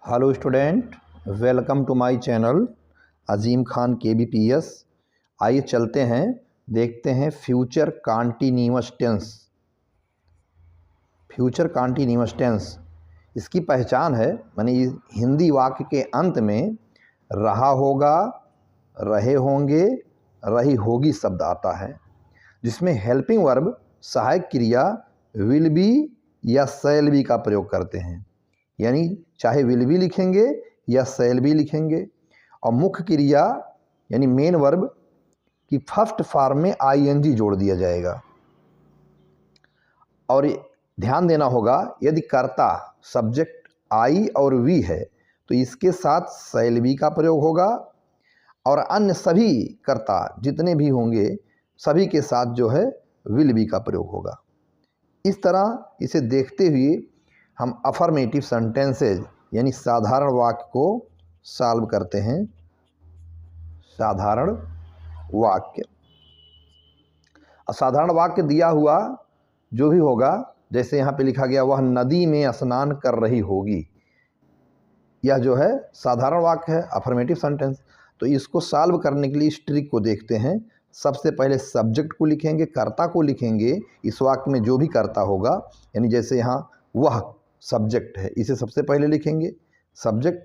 Hello student, welcome to my channel Azeem Khan KBPS। आइए चलते हैं, देखते हैं future continuous tense. Future continuous tense इसकी पहचान है, माने हिंदी वाक्य के अंत में रहा होगा, रहे होंगे, रही होगी शब्द आता है, जिसमें हेल्पिंग वर्ब सहायक क्रिया विल बी या शैल बी का प्रयोग करते हैं। यानी चाहे विल बी लिखेंगे या शैल बी लिखेंगे, और मुख्य क्रिया यानी मेन वर्ब की फर्स्ट फॉर्म में ING जोड़ दिया जाएगा। और ध्यान देना होगा, यदि कर्ता सब्जेक्ट आई और वी है तो इसके साथ शैल बी का प्रयोग होगा, और अन्य सभी कर्ता जितने भी होंगे सभी के साथ जो है विल बी का प्रयोग होगा। इस तरह इसे देखते हुए हम अफर्मेटिव सेंटेंसेज यानी साधारण वाक्य को सॉल्व करते हैं। साधारण वाक्य, असाधारण वाक्य दिया हुआ जो भी होगा, जैसे यहाँ पे लिखा गया वह नदी में स्नान कर रही होगी, यह जो है साधारण वाक्य है, अफर्मेटिव सेंटेंस। तो इसको सॉल्व करने के लिए इस ट्रिक को देखते हैं। सबसे पहले सब्जेक्ट को लिखेंगे, कर्ता को लिखेंगे, इस वाक्य में जो भी कर्ता होगा, यानी जैसे यहाँ वह सब्जेक्ट है, इसे सबसे पहले लिखेंगे सब्जेक्ट,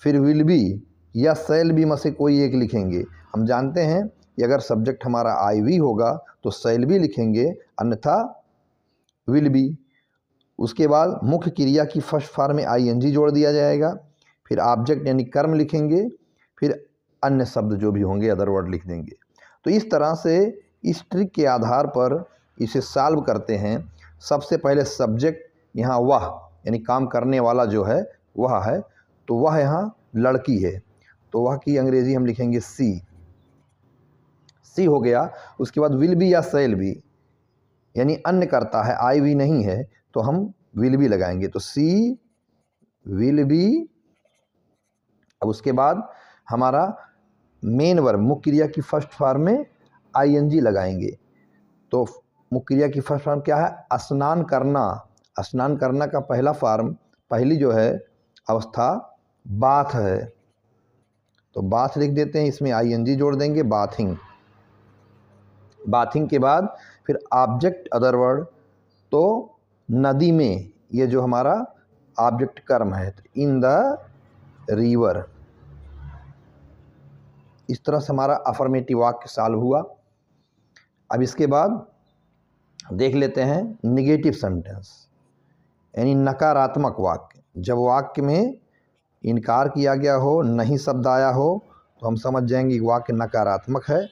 फिर विल बी या शैल बी में से कोई एक लिखेंगे। हम जानते हैं कि अगर सब्जेक्ट हमारा IV होगा तो शैल बी लिखेंगे, अन्यथा विल बी। उसके बाद मुख्य क्रिया की फर्स्ट फॉर्म में ING जोड़ दिया जाएगा, फिर ऑब्जेक्ट यानी कर्म लिखेंगे, फिर अन्य शब्द जो भी होंगे अदर वर्ड लिख देंगे। तो इस तरह से इस ट्रिक के आधार पर इसे सॉल्व करते हैं। सबसे पहले सब्जेक्ट यहाँ वह यानी काम करने वाला जो है वह है, तो वह यहाँ लड़की है, तो वह की अंग्रेजी हम लिखेंगे सी हो गया। उसके बाद विल बी या शैल बी यानी अन्य करता है, IV नहीं है तो हम विल बी लगाएंगे, तो सी विल बी। अब उसके बाद हमारा मेन वर्ब मुख्य क्रिया की फर्स्ट फॉर्म में ING लगाएंगे। तो मुख्य क्रिया की फर्स्ट फॉर्म क्या है? स्नान करना। स्नान करना का पहला फॉर्म, पहली जो है अवस्था बाथ है, तो बाथ लिख देते हैं, इसमें ING जोड़ देंगे, बाथिंग। बाथिंग के बाद फिर ऑब्जेक्ट अदर वर्ड, तो नदी में, ये जो हमारा ऑब्जेक्ट कर्म है, तो इन द रिवर। इस तरह से हमारा अफर्मेटिव वाक्य सॉल्व हुआ। अब इसके बाद देख लेते हैं निगेटिव सेंटेंस यानी नकारात्मक वाक्य। जब वाक्य में इनकार किया गया हो, नहीं शब्द आया हो, तो हम समझ जाएंगे कि वाक्य नकारात्मक है।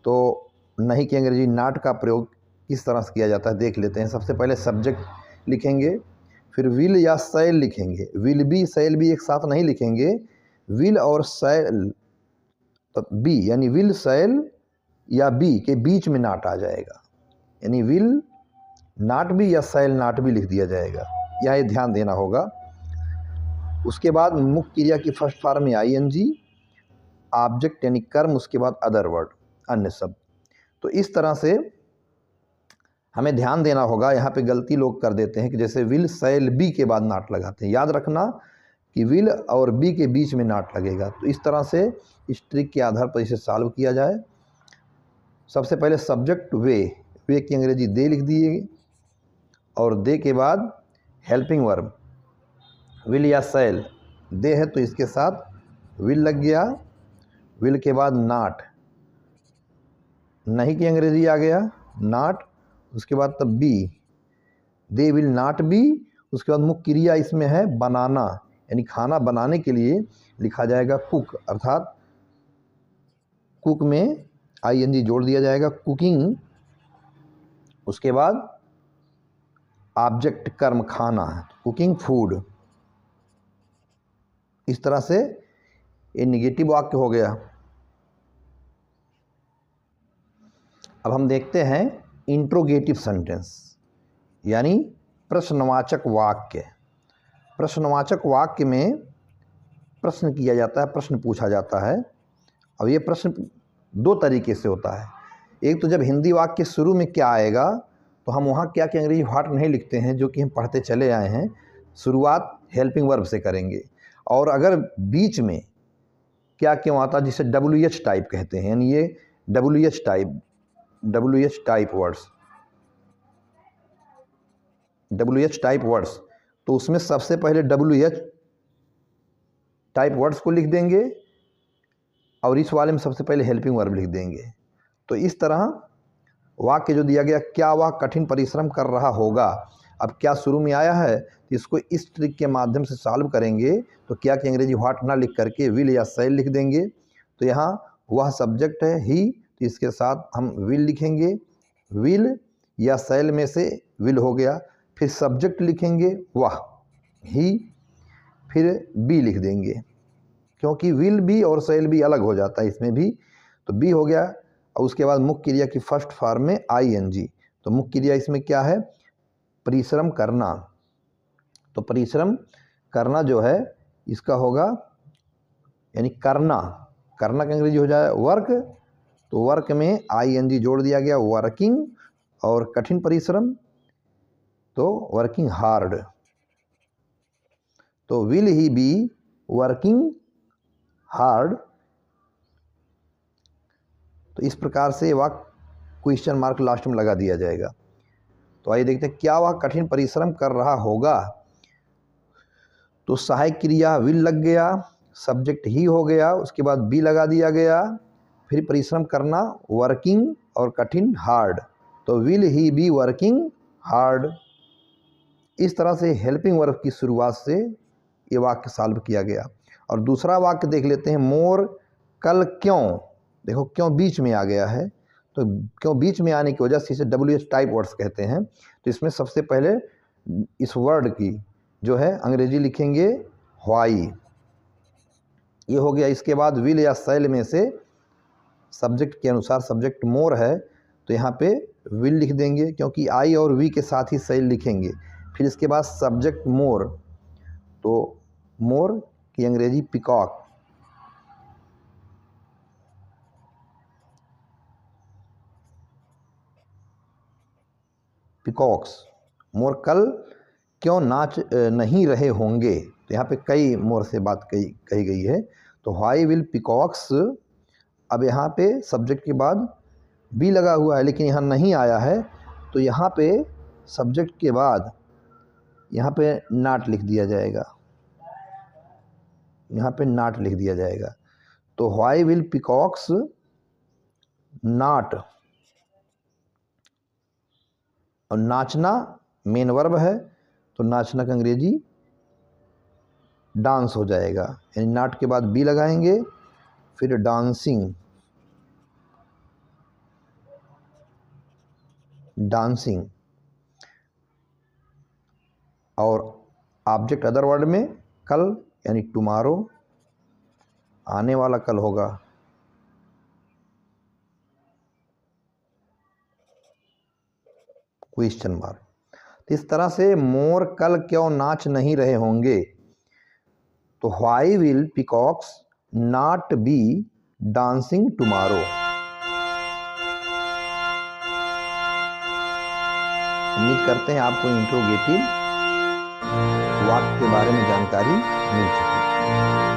तो नहीं की अंग्रेजी नॉट का प्रयोग किस तरह से किया जाता है देख लेते हैं। सबसे पहले सब्जेक्ट लिखेंगे, फिर विल या शैल लिखेंगे। विल बी शैल बी एक साथ नहीं लिखेंगे, विल और शैल बी यानी विल शैल या बी के बीच में नॉट आ जाएगा, यानी विल नॉट बी या शैल नॉट बी लिख दिया जाएगा, यह ध्यान देना होगा। उसके बाद मुख्य क्रिया की फर्स्ट फॉर्म में ING, ऑब्जेक्ट यानी कर्म, उसके बाद अदर वर्ड अन्य शब्द। तो इस तरह से हमें ध्यान देना होगा। यहाँ पे गलती लोग कर देते हैं कि जैसे विल शैल बी के बाद नॉट लगाते हैं, याद रखना कि विल और बी के बीच में नॉट लगेगा। तो इस तरह से इस ट्रिक के आधार पर इसे सॉल्व किया जाए। सबसे पहले सब्जेक्ट वे की अंग्रेजी दे लिख दिए, और दे के बाद हेल्पिंग वर्ब विल या शैल, दे है तो इसके साथ विल लग गया, विल के बाद नॉट, नहीं की अंग्रेजी आ गया नॉट, उसके बाद तब be, they will not be. उसके बाद मुख्य क्रिया इसमें है बनाना, यानी खाना बनाने के लिए लिखा जाएगा कुक, अर्थात कुक में ING जोड़ दिया जाएगा, कुकिंग। उसके बाद ऑब्जेक्ट कर्म खाना, कुकिंग फूड। इस तरह से ये निगेटिव वाक्य हो गया। अब हम देखते हैं इंट्रोगेटिव सेंटेंस यानी प्रश्नवाचक वाक्य। प्रश्नवाचक वाक्य में प्रश्न किया जाता है, प्रश्न पूछा जाता है। अब ये प्रश्न दो तरीके से होता है। एक तो जब हिंदी वाक्य शुरू में क्या आएगा तो हम वहाँ क्या कि अंग्रेजी व्हाट नहीं लिखते हैं, जो कि हम पढ़ते चले आए हैं। शुरुआत हेल्पिंग वर्ब से करेंगे। और अगर बीच में क्या क्यों आता, जिसे WH टाइप कहते हैं, यानी ये WH टाइप वर्ड्स, तो उसमें सबसे पहले WH टाइप वर्ड्स को लिख देंगे और इस वाले में सबसे पहले हेल्पिंग वर्ब लिख देंगे। तो इस तरह वाक्य जो दिया गया, क्या वह कठिन परिश्रम कर रहा होगा, अब क्या शुरू में आया है, तो इसको इस ट्रिक के माध्यम से सॉल्व करेंगे। तो क्या कि अंग्रेजी व्हाट ना लिख करके विल या शैल लिख देंगे। तो यहाँ वह सब्जेक्ट है ही, तो इसके साथ हम विल लिखेंगे, विल या शैल में से विल हो गया। फिर सब्जेक्ट लिखेंगे वह, ही, फिर बी लिख देंगे, क्योंकि विल भी और शैल भी अलग हो जाता है इसमें भी। तो बी हो गया। और उसके बाद मुख्य क्रिया की फर्स्ट फॉर्म में ING। तो मुख्य क्रिया इसमें क्या है, परिश्रम करना। तो परिश्रम करना जो है इसका होगा, यानी करना का अंग्रेजी हो जाए वर्क। तो वर्क में ING जोड़ दिया गया, वर्किंग। और कठिन परिश्रम तो वर्किंग हार्ड। तो will he be working hard. तो इस प्रकार से वाक्य क्वेश्चन मार्क लास्ट में लगा दिया जाएगा। तो आइए देखते हैं, क्या वह कठिन परिश्रम कर रहा होगा। तो सहायक क्रिया विल लग गया, सब्जेक्ट ही हो गया, उसके बाद बी लगा दिया गया, फिर परिश्रम करना वर्किंग और कठिन हार्ड। तो will he be working hard. इस तरह से हेल्पिंग वर्ब की शुरुआत से ये वाक्य सॉल्व किया गया। और दूसरा वाक्य देख लेते हैं, मोर कल क्यों। देखो क्यों बीच में आ गया है, तो क्यों बीच में आने की वजह से इसे WH टाइप वर्ड्स कहते हैं। तो इसमें सबसे पहले इस वर्ड की जो है अंग्रेजी लिखेंगे व्हाई, ये हो गया। इसके बाद विल या शैल में से सब्जेक्ट के अनुसार, सब्जेक्ट मोर है तो यहाँ पे विल लिख देंगे, क्योंकि I और V के साथ ही शैल लिखेंगे। फिर इसके बाद सब्जेक्ट मोर, तो मोर की अंग्रेजी पिकॉक, पिकॉक्स। मोर कल क्यों नाच नहीं रहे होंगे, तो यहाँ पे कई मोर से बात कही गई है। तो व्हाई विल पिकॉक्स, अब यहाँ पे सब्जेक्ट के बाद बी लगा हुआ है लेकिन यहाँ नहीं आया है, तो यहाँ पे सब्जेक्ट के बाद यहाँ पे नॉट लिख दिया जाएगा, यहाँ पे नॉट लिख दिया जाएगा। तो व्हाई विल पिकॉक्स नॉट, और नाचना मेन वर्ब है तो नाचना का अंग्रेजी डांस हो जाएगा, यानी नॉट के बाद बी लगाएंगे, फिर डांसिंग, डांसिंग। और ऑब्जेक्ट अदर वर्ड में कल यानी टुमारो, आने वाला कल होगा। Question mark. तो इस तरह से मोर कल क्यों नाच नहीं रहे होंगे, तो why will peacocks not be dancing tomorrow. उम्मीद करते हैं आपको इंट्रोगेटिव वाक्य के बारे में जानकारी मिल चुकी है।